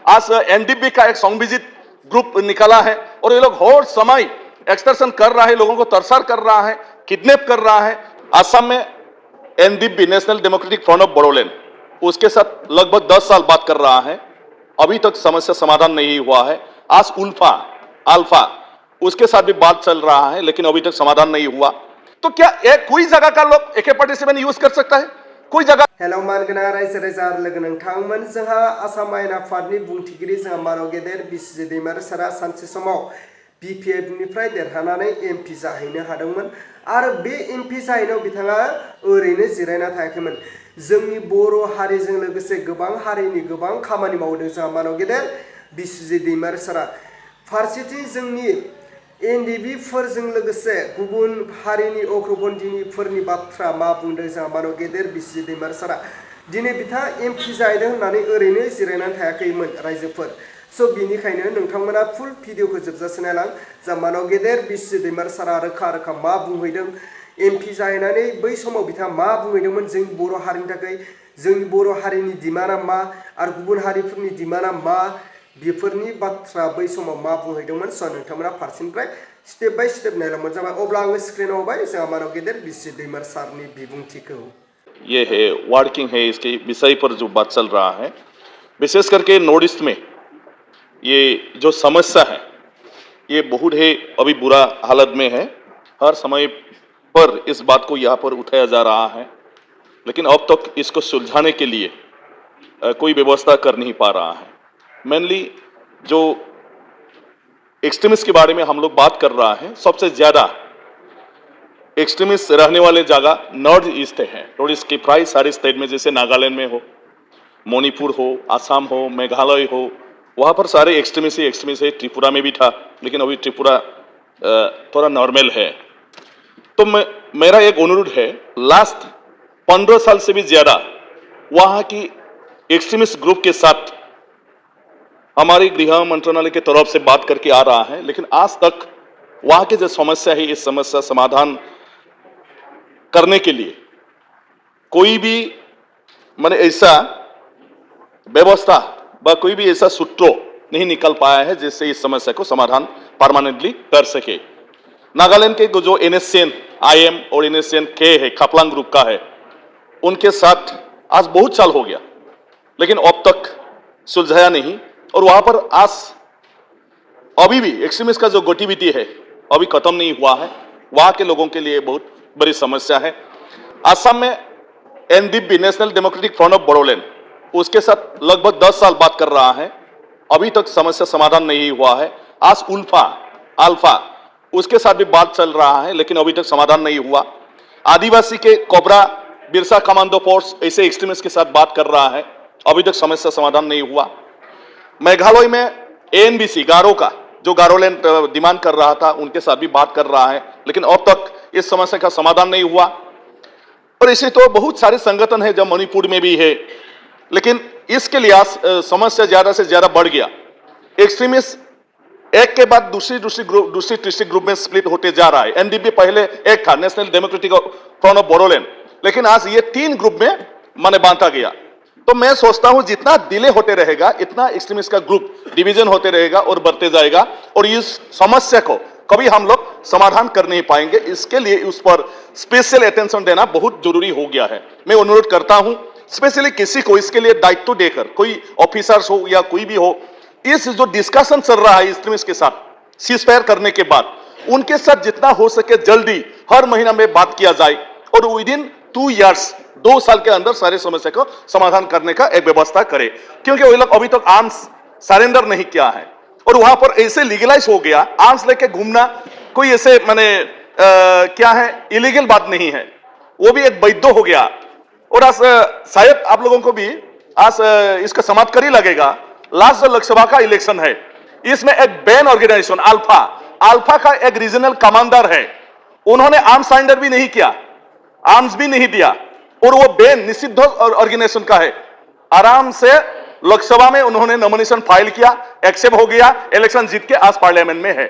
आज एनडीपी का एक संविजित ग्रुप निकाला है और ये लोग हर समय एक्सटर्शन कर रहा है, लोगों को तरसार कर रहा है, किडनैप कर रहा है। असम में NDP national democratic front of Bodoland उसके साथ लगभग 10 साल बात कर रहा है, अभी तक समस्या समाधान नहीं हुआ है। आज उल्फा अल्फा उसके साथ भी बात चल रहा है, लेकिन अभी तक समाधान नहीं हुआ। तो क्या एक कोई जगह का लोग AK-47 यूज कर सकता है? कोई जगह हेलो मानगोनां रायजो राजा लोगो नोंथांमोन, जोंहा आसाम आयेन आफादनि बुंथिगिरि जोंहा मानव गेदेर बिस्वजित दैमारिसारा सानसे समाव BPF निफ्राय देरहानानै MP जाहैनो हादोंमोन आरो बे MP जाहैनायाव बिथाङा ओरैनो जिरायना थायाखैमोन। जोंनि बर' हारिजों लोगोसे गोबां हारिनि गोबां खामानि मावदों जोंहा मानव गेदेर बिस्वजित दैमारिसारा। फारसेथिं जोंनि NDP फोरजों लोगोसे गुबुन हारिनि अग्रपन्थिनिफोरनि बाथ्रा मा बुंदों जोंहा मानव गेदेर बिस्वजित दैमारिसारा। दिनै बिथाङा MP जाहैदों होननानै ओरैनो जिरायनानै थायाखैमोन रायजोफोर। स' बिनिखायनो नोंथांमोना फुल भिडिअखौ जोबजासे नायलां। जोंहा मानव गेदेर बिस्वजित दैमारिसारा रोखा रोखा मा बुंहैदों, MP जाहैनानै बै समाव बिथाङा मा बुंहैदोंमोन जोंनि बर' हारिनि थाखाय, जोंनि बर' हारिनि डिमान्डआ मा आरो गुबुन हारिफोरनि डिमान्डआ मा, बेफोरनि बाथ्रा बै समाव मा बुंहैदोंमोन। स' नोंथांमोना फारसेनिफ्राय स्टेप बाय स्टेप नायलांबानो जाबाय। अब्ला आङो स्क्रिनाव होबाय जोंहा मानव गेदेर बिस्वजित दैमारिसारनि बिबुंथिखौ। ये है वर्किंग है, इसके विषय पर जो बात चल रहा है, विशेष करके नॉर्थ ईस्ट में ये जो समस्या है ये बहुत ही अभी बुरा हालत में है। हर समय पर इस बात को यहाँ पर उठाया जा रहा है, लेकिन अब तक इसको सुलझाने के लिए कोई व्यवस्था कर नहीं पा रहा है। मेनली जो एक्सट्रीमिस्ट के बारे में हम लोग बात कर रहा है, सबसे ज्यादा एक्सट्रीमिस्ट रहने वाले जगह नॉर्थ ईस्ट है। नॉर्थ ईस्ट के प्राय सारे स्टेट में, जैसे नागालैंड में हो, मणिपुर हो, असम हो, मेघालय हो, वहां पर सारे एक्सट्रीमिस्ट है। त्रिपुरा में भी था, लेकिन अभी त्रिपुरा थोड़ा नॉर्मल है। तो मेरा एक अनुरोध है, लास्ट 15 साल से भी ज्यादा वहां की एक्सट्रीमिस्ट ग्रुप के साथ हमारी गृह मंत्रालय की तरफ से बात करके आ रहा है, लेकिन आज तक वहां की जो समस्या है, इस समस्या समाधान करने के लिए कोई भी माने ऐसा व्यवस्था व कोई भी ऐसा सूत्र नहीं निकल पाया है जिससे इस समस्या को समाधान परमानेंटली कर सके। नागालैंड के जो NSCN IM और NSCN K है, खापलांग ग्रुप का है, उनके साथ आज बहुत साल हो गया, लेकिन अब तक सुलझाया नहीं। और वहां पर आज अभी भी एक्सट्रीमिस्ट का जो गतिविधि है अभी खत्म नहीं हुआ है। वहां के लोगों के लिए बहुत बड़ी समस्या है। असम में NDP national democratic front of Bodoland उसके साथ लगभग 10 साल बात कर रहा है, अभी तक समस्या समाधान नहीं हुआ है। आज उल्फा अल्फा उसके साथ भी बात चल रहा है, लेकिन अभी तक समाधान नहीं हुआ। आदिवासी के कोबरा बिरसा कमांडो फोर्स ऐसे एक्सट्रीमिस्ट के साथ बात कर रहा है, अभी तक समस्या समाधान नहीं हुआ। मेघालय में ANBC गारो का जो गारोलैंड डिमांड कर रहा था, उनके साथ भी बात कर रहा है, लेकिन अब तक इस समस्या का समाधान नहीं हुआ। और इसी तो बहुत सारे संगठन है जो मणिपुर में भी है, लेकिन इसके लिए समस्या ज्यादा से ज्यादा बढ़ गया। एक्सट्रीमिस्ट एक के बाद दूसरी डिस्ट्रिक्ट ग्रुप में स्प्लिट होते जा रहा है। NDP पहले एक था, national democratic front of Bodoland, लेकिन आज ये 3 ग्रुप में माने बांटा गया। तो मैं सोचता हूं जितना डिले होते रहेगा, इतना एक्सट्रीमिस्ट का ग्रुप डिवीजन होते रहेगा और बढ़ते जाएगा, और इस समस्या को कभी हम लोग समाधान कर नहीं पाएंगे। इसके लिए उस पर स्पेशल अटेंशन देना बहुत जरूरी हो गया है। मैं अनुरोध करता हूं स्पेशली किसी को इसके लिए दायित्व देकर, कोई ऑफिसर्स हो या कोई भी हो, इस जो डिस्कशन चल रहा है एक्सट्रीमिस्ट के साथ सीजफायर करने के बाद, उनके साथ जितना हो सके जल्दी हर महीना में बात किया जाए और विदिन 2 इयर्स 2 साल के अंदर सारे समस्या को समाधान करने का एक व्यवस्था करे। क्योंकि वो लोग अभी तक आर्म्स सरेंडर नहीं किया है और वहां पर ऐसे लीगलाइज हो गया, आर्म्स लेके घूमना कोई ऐसे माने क्या है, इलीगल बात नहीं है, वो भी एक वैध हो गया। और आज शायद आप लोगों को भी आज इसका समाप्त कर ही लगेगा। लास्ट जो लोकसभा का इलेक्शन है, इसमें एक बैन ऑर्गेनाइजेशन अल्फा का एक रीजनल कमांडर है, उन्होंने आर्म्स सरेंडर भी नहीं किया, आर्म्स भी नहीं दिया, और वो बैन निषिद्ध ऑर्गेनाइजेशन का है। आराम से लोकसभा में उन्होंने नॉमिनेशन फाइल किया, एक्सेप्ट हो गया, इलेक्शन जीत के आज पार्लियामेंट में है।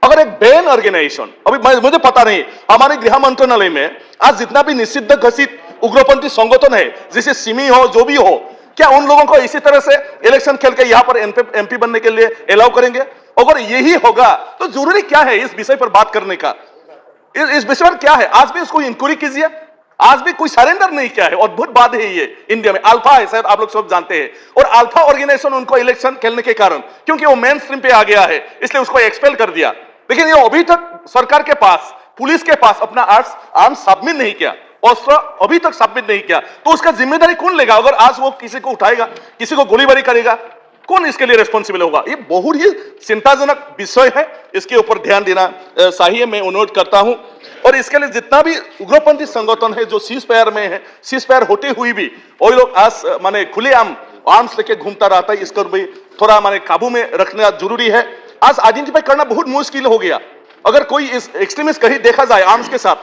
अगर एक बैन ऑर्गेनाइजेशन, अभी मुझे पता नहीं हमारे गृह मंत्रालय में आज जितना भी निषिद्ध घोषित उग्रपंथी संगठन है, जैसे सिमी हो, जो भी हो, क्या उन लोगों को इसी तरह से इलेक्शन खेल के यहां पर एमपी बनने के लिए अलाउ करेंगे? अगर यही होगा तो जरूरी क्या है इस विषय पर बात करने का? इस विषय पर क्या है? आज भी इसको इंक्वायरी कीजिए, आज भी कोई सरेंडर नहीं किया है। अद्भुत बात है ये। इंडिया में अल्फा है, शायद आप लोग सब जानते हैं, और अल्फा ऑर्गेनाइजेशन उनको इलेक्शन खेलने के कारण, क्योंकि वो मेन स्ट्रीम पे आ गया है, इसलिए उसको एक्सपेल कर दिया। लेकिन ये अभी तक सरकार के पास, पुलिस के पास अपना आर्म्स सबमिट नहीं किया, अस्त्र अभी तक सबमिट नहीं किया, तो उसका जिम्मेदारी कौन लेगा? अगर आज वो किसी को उठाएगा, किसी को गोलीबारी करेगा, कौन इसके लिए रिस्पॉन्सिबल होगा? ये बहुत ही चिंताजनक विषय है, इसके ऊपर ध्यान देना चाहिए, मैं अनुरोध करता हूं। और इसके लिए जितना भी उग्रपंथी संगठन है जो सीज फायर में है, सीज फायर होते हुए भी वो लोग आज माने खुलेआम आर्म्स लेके घूमता रहता है, इसको भी थोड़ा माने काबू में रखना जरूरी है। आज आइडेंटिफाई करना बहुत मुश्किल हो गया। अगर कोई इस एक्सट्रीमिस्ट कहीं देखा जाए आर्म्स के साथ,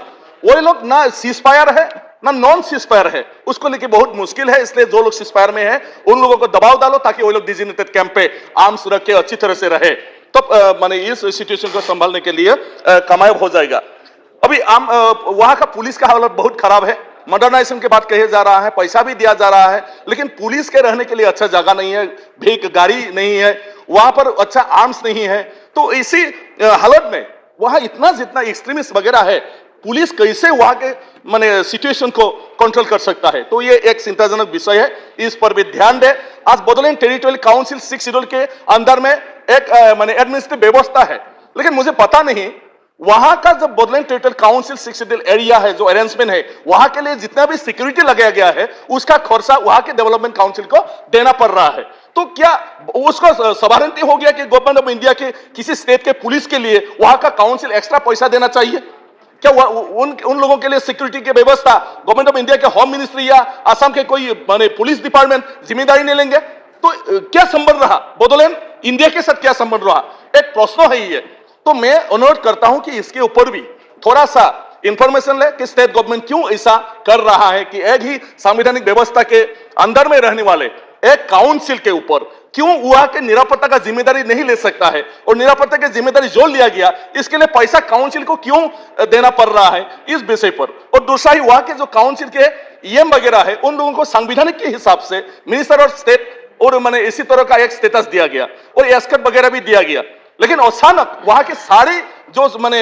वो लोग ना सीज फायर है ना नॉन सीज फायर है, उसको लेके बहुत मुश्किल है। इसलिए जो लोग सीज फायर में है उन लोगों को दबाव डालो ताकि वो लोग डिजिग्नेटेड कैंप पे आर्म्स रख के अच्छी तरह से रहे, तब माने इस सिचुएशन को संभालने के लिए कामयाब हो जाएगा। अभी वहां का पुलिस का हालत बहुत खराब है। मॉडर्नाइजेशन के बात कहे जा रहा है, पैसा भी दिया जा रहा है, लेकिन पुलिस के रहने के लिए अच्छा जगह नहीं है, भीख गाड़ी नहीं है, वहां पर अच्छा आर्म्स नहीं है। तो इसी हालत में वहां इतना जितना एक्सट्रीमिस्ट वगैरह है, पुलिस कैसे वहां के माने सिचुएशन को कंट्रोल कर सकता है? तो ये एक चिंताजनक विषय है, इस पर भी ध्यान दे। आज बोडोलैंड टेरिटोरियल काउंसिल 6 शेड्यूल के अंदर में एक माने एडमिनिस्ट्रेटिव व्यवस्था है, लेकिन मुझे पता नहीं वहां का जो Bodoland territorial council 6 schedule area है, जो अरेंजमेंट है, वहां के लिए जितना भी सिक्योरिटी लगाया गया है, उसका खर्चा वहां के डेवलपमेंट काउंसिल को देना पड़ रहा है। तो क्या उसको सवारंटी हो गया कि गवर्नमेंट ऑफ इंडिया के किसी स्टेट के पुलिस के लिए वहां का काउंसिल एक्स्ट्रा पैसा देना चाहिए? क्या उन लोगों के लिए सिक्योरिटी की व्यवस्था गवर्नमेंट ऑफ इंडिया के होम मिनिस्ट्री या असम के कोई माने पुलिस डिपार्टमेंट जिम्मेदारी नहीं लेंगे? तो क्या संबंध रहा बोडोलैंड इंडिया के साथ? क्या संबंध रहा? एक प्रश्न है ये। तो मैं अनुरोध करता हूं कि इसके ऊपर भी थोड़ा सा इंफॉर्मेशन ले कि स्टेट गवर्नमेंट क्यों ऐसा कर रहा है कि एक ही संवैधानिक व्यवस्था के अंदर में रहने वाले एक काउंसिल के ऊपर क्यों वहां के निरापत्ता का जिम्मेदारी नहीं ले सकता है, और निरापत्ता की जिम्मेदारी जो लिया गया इसके लिए पैसा काउंसिल को क्यों देना पड़ रहा है, इस विषय पर। और दूसरा ही वहां के जो काउंसिल के ईएम वगैरह है, उन लोगों को संवैधानिक के हिसाब से मिनिस्टर और स्टेट और मैंने इसी तरह का एक स्टेटस दिया गया और एस्कर्ट वगैरह भी दिया गया, लेकिन अचानक वहां के सारे जो मैंने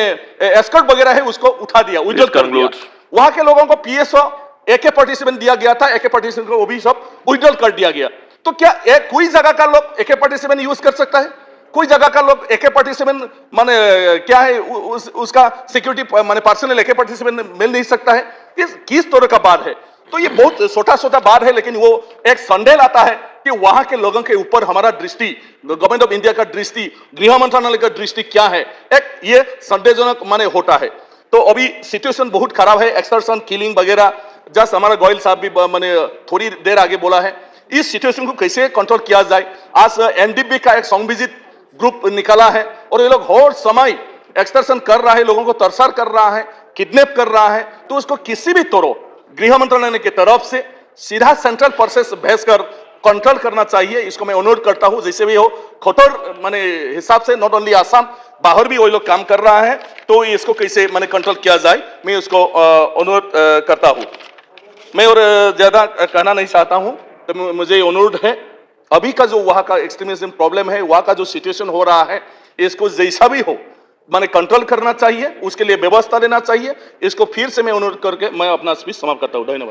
एस्कर्ट वगैरह है उसको उठा दिया, विड्रॉ कर दिया। वहां के लोगों को पीएसओ AK-47 दिया गया था, AK-47 को वो भी सब विड्रॉ कर दिया गया। तो क्या कोई जगह का लोग AK-47 यूज कर सकता है? कोई जगह का लोग AK-47 माने क्या है उसका सिक्योरिटी माने पर्सनल AK-47 मिल नहीं सकता है? किस तरह का बात है? तो ये बहुत छोटा छोटा बात है, लेकिन वो एक संदेह आता है कि वहां के लोगों के ऊपर हमारा दृष्टि, गवर्नमेंट ऑफ इंडिया का दृष्टि, गृह मंत्रालय का दृष्टि क्या है, एक ये संदेहजनक माने होता है। तो अभी सिचुएशन बहुत खराब है, एक्सटॉर्शन, किलिंग वगैरह, जस्ट हमारा गोयल साहब भी माने थोड़ी देर आगे बोला है। इस सिचुएशन को कैसे कंट्रोल किया जाए? आज NDP का एक संविजित ग्रुप निकला है और ये लोग हर समय एक्सटॉर्शन कर रहा है, लोगों को तरसार कर रहा है, किडनैप कर रहा है। तो उसको किसी भी तरह गृह मंत्रालय की तरफ से सीधा सेंट्रल प्रोसेस भेजकर कंट्रोल करना चाहिए। इसको मैं अनुरोध करता हूं, जैसे भी हो कठोर माने हिसाब से, नॉट ओनली आसाम, बाहर भी वो लोग काम कर रहा है, तो इसको कैसे माने कंट्रोल किया जाए, मैं उसको अनुरोध करता हूं। मैं और ज्यादा कहना नहीं चाहता हूं, तो मुझे अनुरोध है अभी का जो वहां का एक्सट्रीमिज्म प्रॉब्लम है, वहां का जो सिचुएशन हो रहा है, इसको जैसा भी हो माने कंट्रोल करना चाहिए, उसके लिए व्यवस्था लेना चाहिए। इसको फिर से मैं अनुरोध करके मैं अपना स्पीच समाप्त करता हूं। धन्यवाद।